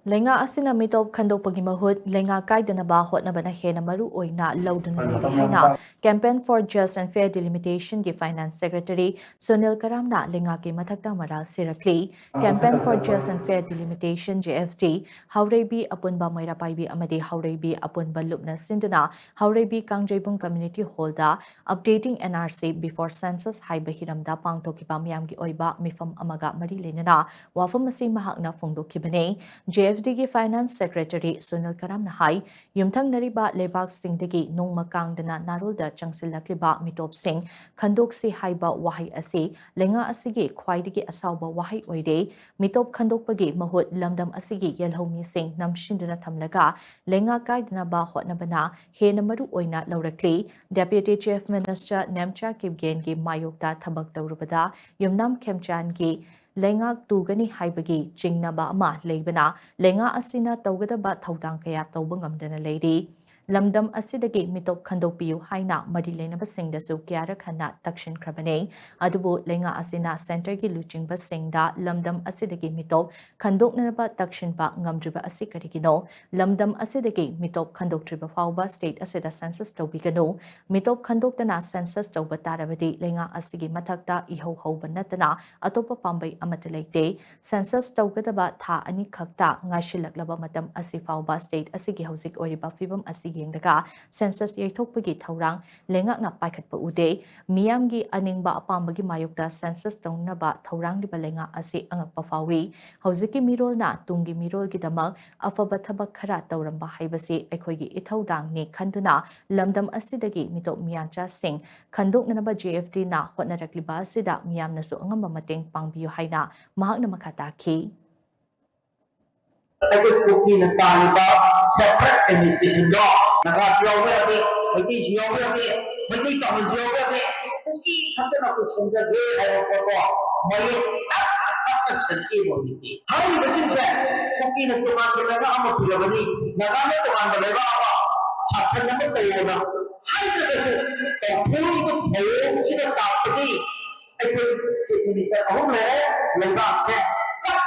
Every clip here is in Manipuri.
Leingak asina mitop khandokpagi mahut Leingak Kaidanaba Hotnaduna hena maru oina lauduna leiri haina Campaign for Just and Fair Delimitation gi Finance Secretary Sunil Karamna Leingak ki mathakta mara sirakli Campaign for Just and Fair Delimitation JFD Haureibi apunba moira paibi amadi Haureibi apunba lupna sinduna Haureibi Kangjebung Community Hall da updating NRC before census haiba hiramda pangthokiba miyamgi oiba mifam amaga mari lenana wafam asi mahakna phongdokhibane JFD की फाइनेंस सेक्रेटरी सुनील कराम नहाई युमथंग नरिबा लेबाक सिंगदगी नोंगमा कांगदना नारोलदा चंगसिलक्लिबा मिटोप सिंग खंदोक्सी हाइबा वाहै असि लेंगा असिगी ख्वाइदगी असाउबा वाहै ओइदे मिटोप खंदोकपगी महुत लमदम असिगी येलहौमी सिंग नमशिंदुना थमलगा लेंगा काइदनाबा होटनबना हेना मरु ओइना लौरक्ली डेप्यूटी चीफ मिनिस्टर नेमचा किबगेन की मायोक्ता थबक तौरुबदा युमनाम खेमचान की Leingak tugani haibagi chingnaba ama leibana Leingak asina tawgadaba thaudang kaya tawba ngamdana leiri lamdam asidagi mitop khandokpiyu haina mari leinaba singdasu kyara khana takshin khrabane adubu Leingak asina center gi luchingba singda lamdam asidagi mitop khandoknaba takshinba ngamdriba asi karigino lamdam asidagi mitop khandoktriba fawba state asida census tawbigano mitop khandoktana census tawba tarabadi Leingak asigi mathakta ihau hauba natana atopa pambai amata leite census tawgadaba tha ani khakta ngaishilaklaba matam asi fawba state asigi hausik oriba fibam asi yengdaga census yaithokpagi thaurang Leingakna paikhatpa ude miyamgi aningba apambagi mayokta census tawnaba thaurang liba Leingak asi angakpa fawi hausiki mirolna tungi mirolgi damak afaba thabak khara tawramba haibasi aikhoigi ithaudang ni khanduna lamdam asidagi mitop miyancha sing khandoknanaba JFD na hotnarakliba asida miyamnasu angamba mateng pangbiyu haina mahakna makata ki separate administration law. Nagatiyaw may Kuki kata nak senja dia ayam pokok, may apa sensi boleh. Hari mesin saya, Kuki nak tuan berlaga amat tidak bani, nagama tuan berlaga apa, sahaja nama tahu na. Hari terkesan, tahun itu tahun sudah tak pergi. Itu cerita tahun lengkap saya, tak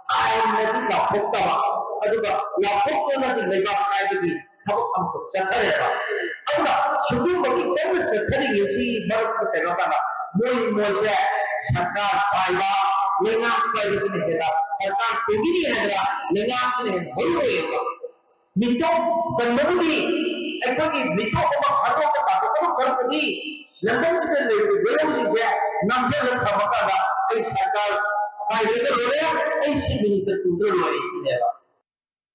ayam nanti tak pokok. Aduh, yang pokok nanti lengkap ayam ini. How Sakara. Supreme Court is setting you see Bharat Telangana. More Sakar Paiva, Leingak Paiva in the Sakar Pugini and Leingak in Hulu. Mito, the Nobody, I told you, Mito of Karpati, London is the Namsa Kamakana, Sakar, I later, I see Minister to the